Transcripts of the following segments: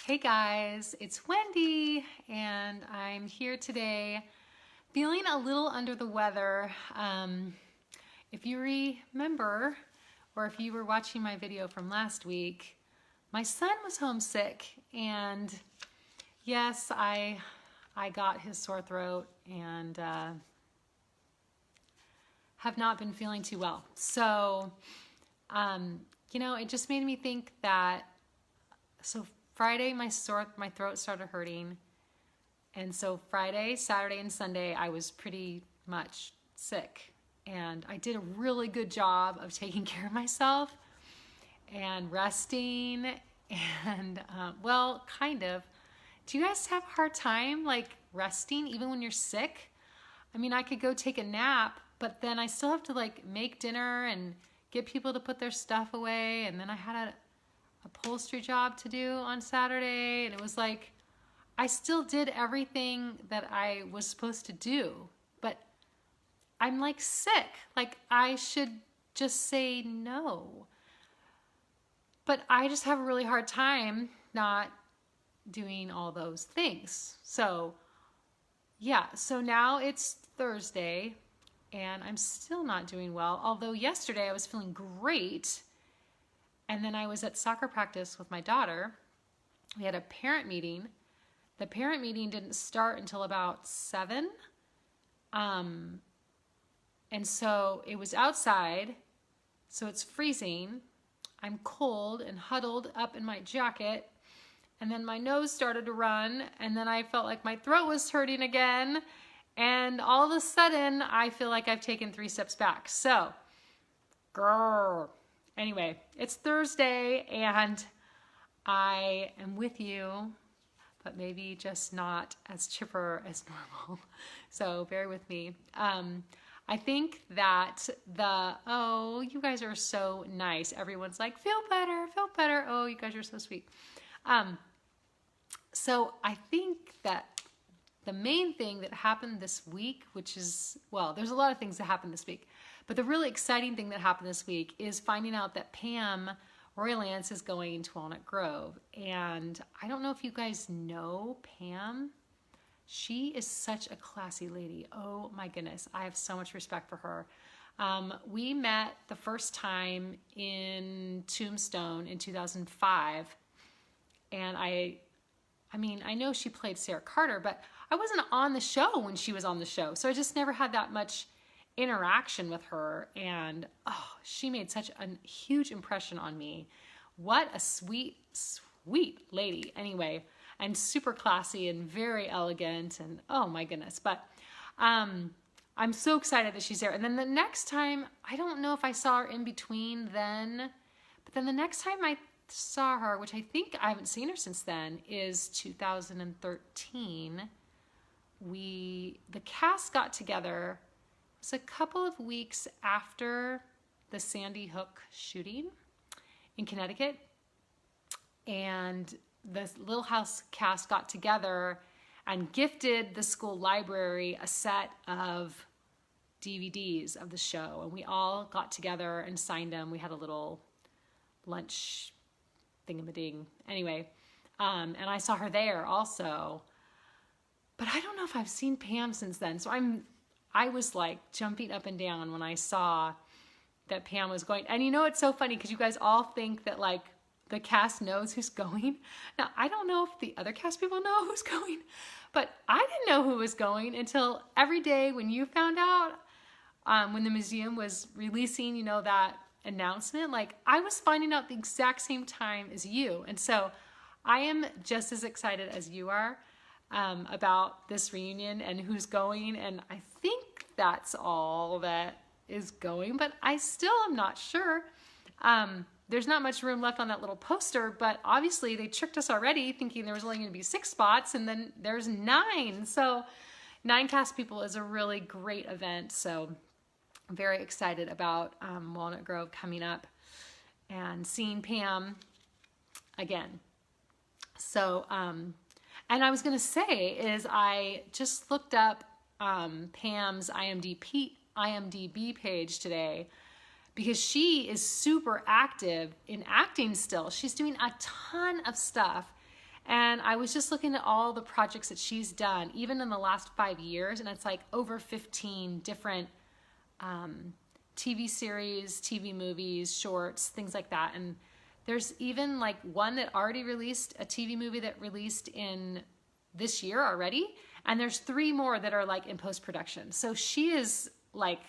Hey guys, it's Wendy and I'm here today feeling a little under the weather. If you remember, or if you were watching my video from last week, my son was homesick and yes, I got his sore throat and have not been feeling too well. So, it just made me think that, Friday, my throat started hurting. And so Friday, Saturday, and Sunday, I was pretty much sick. And I did a really good job of taking care of myself and resting and, well, kind of. Do you guys have a hard time, like, resting even when you're sick? I mean, I could go take a nap, but then I still have to, like, make dinner and get people to put their stuff away. And then I had a upholstery job to do on Saturday, and it was like I still did everything that I was supposed to do, but I'm like sick. Like I should just say no, but I just have a really hard time not doing all those things. So yeah, so now it's Thursday and I'm still not doing well, although yesterday I was feeling great. And then I was at soccer practice with my daughter. We had a parent meeting. The parent meeting didn't start until about 7. And so it was outside, so it's freezing. I'm cold and huddled up in my jacket. And then my nose started to run, and then I felt like my throat was hurting again. And all of a sudden, I feel like I've taken 3 steps back. So, grrr. Anyway, it's Thursday and I am with you, but maybe just not as chipper as normal. So bear with me. I think that oh, you guys are so nice. Everyone's like, feel better, feel better. Oh, you guys are so sweet. So I think that the main thing that happened this week, which is, well, there's a lot of things that happened this week, but the really exciting thing that happened this week is finding out that Pam Roylance is going to Walnut Grove. And I don't know if you guys know Pam. She is such a classy lady. Oh my goodness. I have so much respect for her. We met the first time in Tombstone in 2005. And I know she played Sarah Carter, but I wasn't on the show when she was on the show. So I just never had that much interaction with her, and oh, she made such a huge impression on me. What a sweet, sweet lady. Anyway, and super classy and very elegant, and oh my goodness. But I'm so excited that she's there. And then the next time, I don't know if I saw her in between then, but then the next time I saw her, which I think I haven't seen her since then, is 2013. The cast got together. It was a couple of weeks after the Sandy Hook shooting in Connecticut, and the Little House cast got together and gifted the school library a set of DVDs of the show, and we all got together and signed them. We had a little lunch thingamading. Anyway, and I saw her there also, but I don't know if I've seen Pam since then, so I was like jumping up and down when I saw that Pam was going. And you know, it's so funny because you guys all think that like the cast knows who's going. Now, I don't know if the other cast people know who's going, but I didn't know who was going until every day when you found out, when the museum was releasing, that announcement. Like I was finding out the exact same time as you. And so I am just as excited as you are about this reunion and who's going, and I think that's all that is going, but I still am not sure. There's not much room left on that little poster, but obviously they tricked us already thinking there was only going to be 6 spots, and then there's 9. So 9 cast people is a really great event. So I'm very excited about Walnut Grove coming up and seeing Pam again. So, and I was going to say is I just looked up Pam's IMDb page today because she is super active in acting still. She's doing a ton of stuff. And I was just looking at all the projects that she's done, even in the last 5 years, and it's like over 15 different TV series, TV movies, shorts, things like that. And there's even like one that already released, a TV movie that released in this year already. And there's 3 more that are like in post-production. So she is like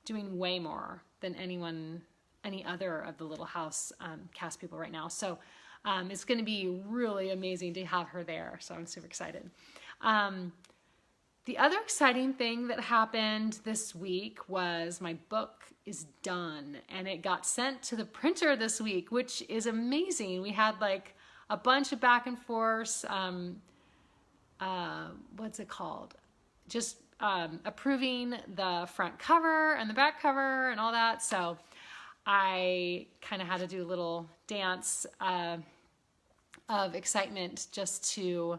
doing way more than any other of the Little House cast people right now. So it's going to be really amazing to have her there. So I'm super excited. The other exciting thing that happened this week was my book is done and it got sent to the printer this week, which is amazing. We had like a bunch of back and forth, what's it called? Just approving the front cover and the back cover and all that. So I kind of had to do a little dance of excitement just to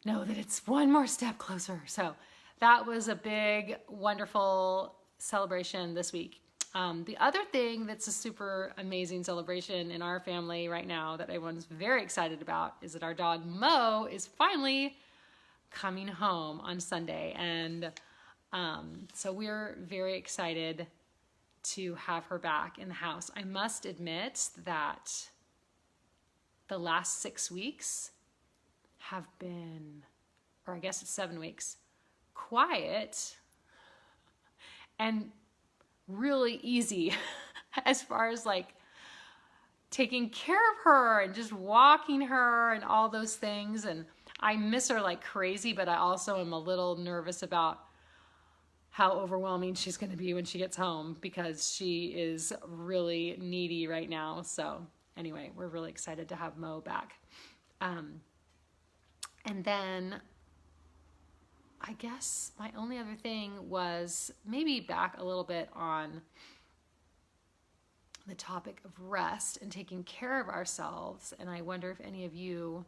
know that it's one more step closer. So that was a big, wonderful celebration this week. The other thing that's a super amazing celebration in our family right now that everyone's very excited about is that our dog Mo is finally coming home on Sunday. And so we're very excited to have her back in the house. I must admit that the last 6 weeks have been, or I guess it's 7 weeks, quiet and really easy as far as like taking care of her and just walking her and all those things. And I miss her like crazy, but I also am a little nervous about how overwhelming she's going to be when she gets home because she is really needy right now. So anyway, we're really excited to have Mo back. And then I guess my only other thing was maybe back a little bit on the topic of rest and taking care of ourselves. And I wonder if any of you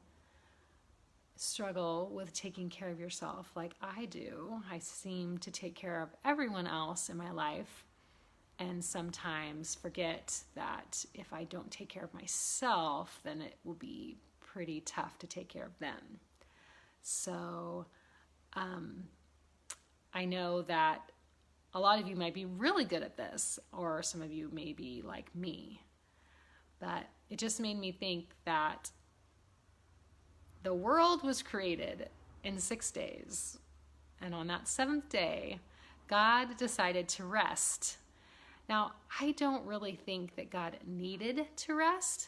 struggle with taking care of yourself like I do. I seem to take care of everyone else in my life and sometimes forget that if I don't take care of myself, then it will be pretty tough to take care of them. So I know that a lot of you might be really good at this, or some of you may be like me, but it just made me think that the world was created in 6 days, and on that 7th day, God decided to rest. Now, I don't really think that God needed to rest,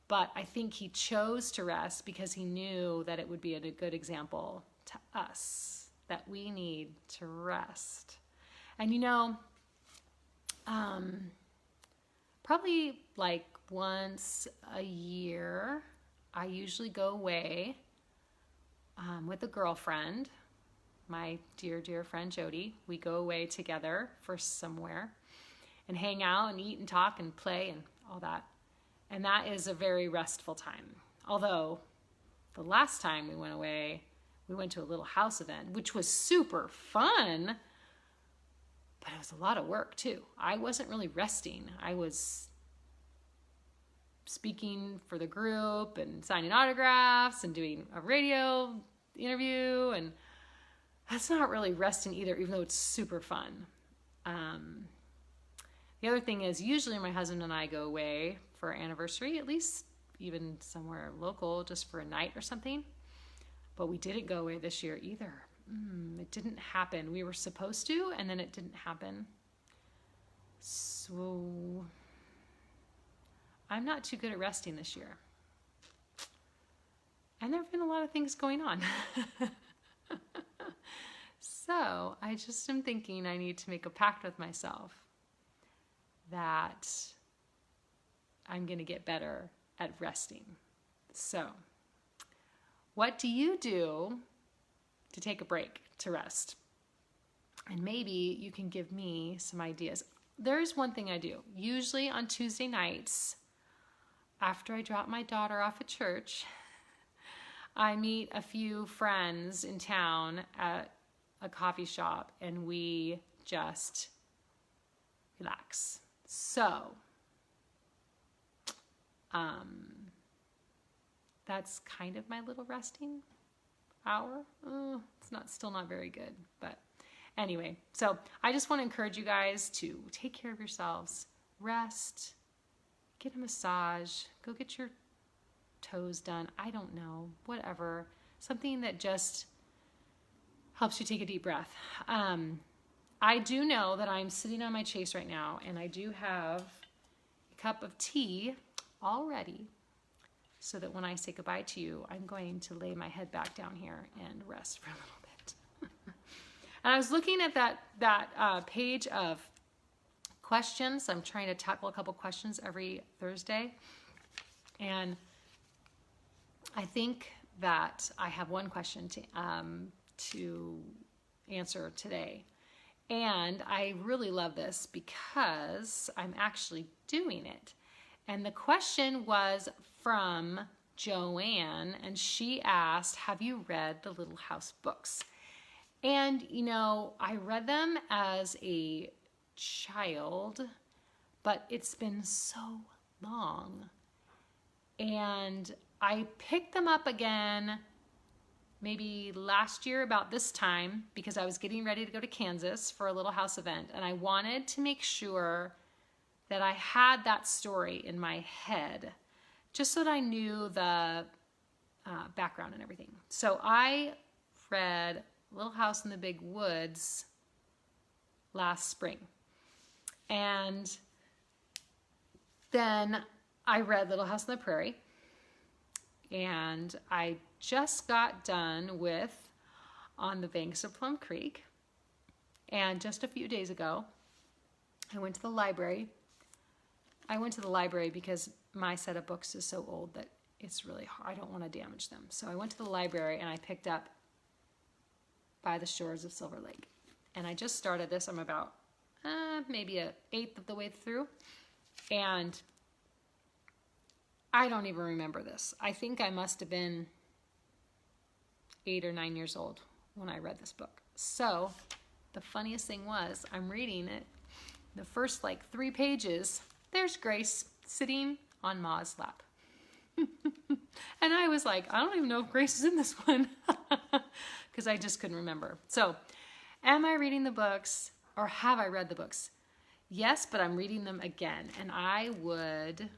but I think he chose to rest because he knew that it would be a good example to us, that we need to rest. And you know, probably like once a year, I usually go away with a girlfriend, my dear, dear friend Jody. We go away together for somewhere and hang out and eat and talk and play and all that. And that is a very restful time. Although the last time we went away, we went to a Little House event, which was super fun, but it was a lot of work too. I wasn't really resting. I was speaking for the group and signing autographs and doing a radio interview, and that's not really resting either, even though it's super fun. The other thing is usually my husband and I go away for our anniversary, at least even somewhere local, just for a night or something. But we didn't go away this year either. It didn't happen. We were supposed to, and then it didn't happen. So I'm not too good at resting this year. And there have been a lot of things going on. So I just am thinking I need to make a pact with myself that I'm going to get better at resting. So what do you do to take a break, to rest? And maybe you can give me some ideas. There's one thing I do. Usually on Tuesday nights, after I drop my daughter off at church, I meet a few friends in town at a coffee shop and we just relax. So, that's kind of my little resting hour. Still not very good, but anyway. So I just want to encourage you guys to take care of yourselves, rest, get a massage, go get your toes done. I don't know, whatever. Something that just helps you take a deep breath. I do know that I'm sitting on my chase right now, and I do have a cup of tea all ready, so that when I say goodbye to you, I'm going to lay my head back down here and rest for a little bit. And I was looking at that page of questions. I'm trying to tackle a couple questions every Thursday. And I think that I have one question to answer today. And I really love this because I'm actually doing it. And the question was from Joanne, and she asked, have you read the Little House books? And, you know, I read them as a child, but it's been so long. And I picked them up again maybe last year about this time because I was getting ready to go to Kansas for a Little House event, and I wanted to make sure that I had that story in my head just so that I knew the background and everything. So I read Little House in the Big Woods last spring. And then I read Little House on the Prairie. And I just got done with On the Banks of Plum Creek. And just a few days ago, I went to the library. I went to the library because my set of books is so old that it's really hard. I don't want to damage them. So I went to the library and I picked up By the Shores of Silver Lake. And I just started this. I'm about maybe an eighth of the way through. And I don't even remember this. I think I must have been 8 or 9 years old when I read this book. So the funniest thing was, I'm reading it. The first 3 pages, there's Grace sitting on Ma's lap. And I was like, I don't even know if Grace is in this one because I just couldn't remember. So am I reading the books, or have I read the books? Yes, but I'm reading them again. And I would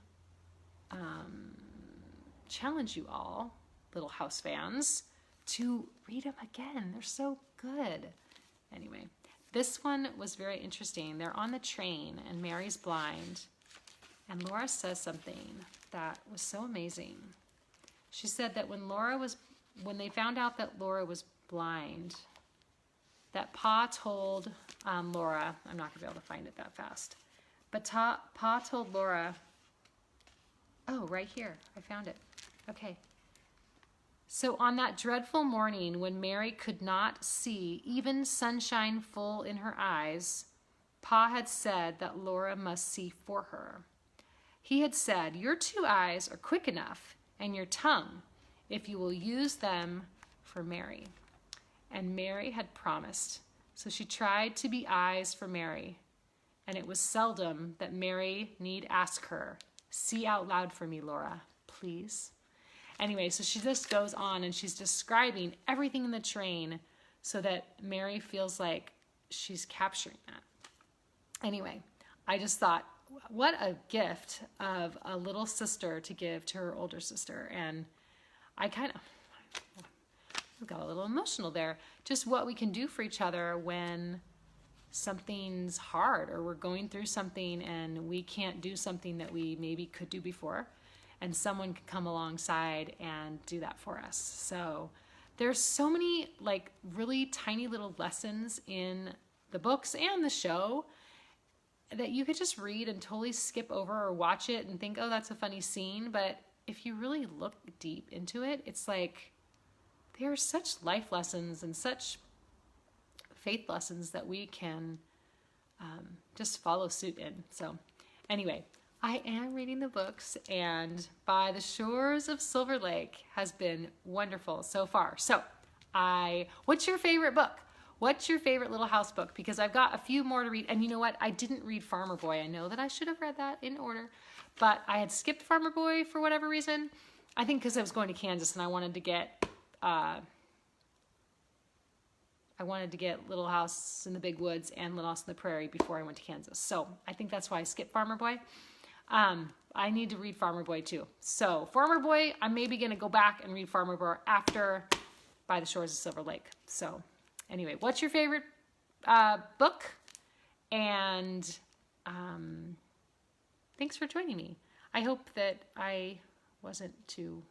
challenge you all, Little House fans, to read them again. They're so good. Anyway, this one was very interesting. They're on the train and Mary's blind. And Laura says something that was so amazing. She said that when they found out that Laura was blind, that Pa told Laura, I'm not going to be able to find it that fast, but Pa told Laura, oh, right here, I found it. Okay. So on that dreadful morning when Mary could not see even sunshine full in her eyes, Pa had said that Laura must see for her. He had said, your 2 eyes are quick enough, and your tongue, if you will use them for Mary. And Mary had promised, so she tried to be eyes for Mary, and it was seldom that Mary need ask her, see out loud for me, Laura, please. Anyway, so she just goes on and she's describing everything in the train so that Mary feels like she's capturing that. Anyway, I just thought, what a gift of a little sister to give to her older sister. And I got a little emotional there. Just what we can do for each other when something's hard or we're going through something and we can't do something that we maybe could do before, and someone can come alongside and do that for us. So there's so many really tiny little lessons in the books and the show that you could just read and totally skip over or watch it and think, oh, that's a funny scene. But if you really look deep into it, it's like there are such life lessons and such faith lessons that we can just follow suit in. So anyway, I am reading the books, and By the Shores of Silver Lake has been wonderful so far. So what's your favorite book? What's your favorite Little House book? Because I've got a few more to read. And you know what? I didn't read Farmer Boy. I know that I should have read that in order, but I had skipped Farmer Boy for whatever reason. I think because I was going to Kansas and I wanted to get Little House in the Big Woods and Little House in the Prairie before I went to Kansas. So I think that's why I skipped Farmer Boy. I need to read Farmer Boy too. So Farmer Boy, I'm maybe going to go back and read Farmer Boy after By the Shores of Silver Lake. So anyway, what's your favorite book? And thanks for joining me. I hope that I wasn't too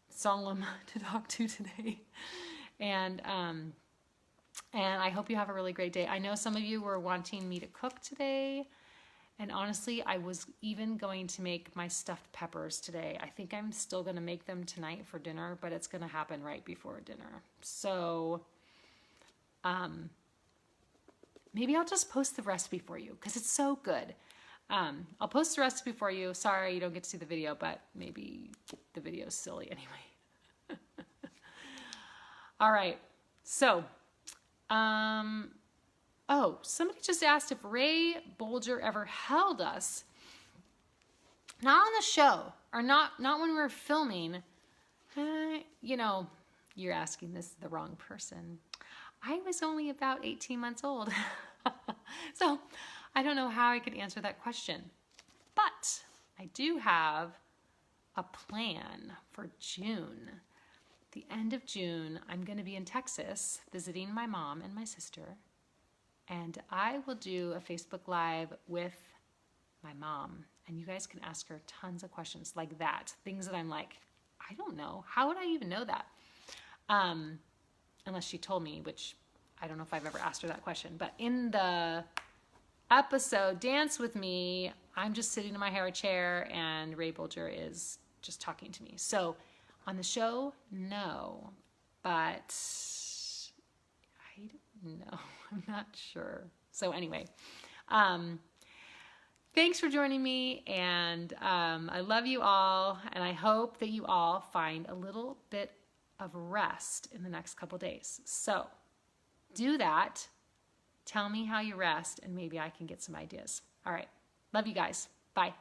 solemn to talk to today. And I hope you have a really great day. I know some of you were wanting me to cook today. And honestly, I was even going to make my stuffed peppers today. I think I'm still going to make them tonight for dinner, but it's going to happen right before dinner. So maybe I'll just post the recipe for you because it's so good. I'll post the recipe for you. Sorry you don't get to see the video, but maybe the video is silly anyway. All right. So, oh, somebody just asked if Ray Bolger ever held us. Not on the show, or not when we were filming. You know, you're asking this the wrong person. I was only about 18 months old. So I don't know how I could answer that question. But I do have a plan for June. The end of June, I'm going to be in Texas visiting my mom and my sister. And I will do a Facebook Live with my mom. And you guys can ask her tons of questions like that. Things that I'm like, I don't know. How would I even know that? Unless she told me, which I don't know if I've ever asked her that question. But in the episode, Dance With Me, I'm just sitting in my hair chair and Ray Bolger is just talking to me. So on the show, no. But I don't know. I'm not sure. So anyway, thanks for joining me, and I love you all, and I hope that you all find a little bit of rest in the next couple days. So do that. Tell me how you rest, and maybe I can get some ideas. All right. Love you guys. Bye.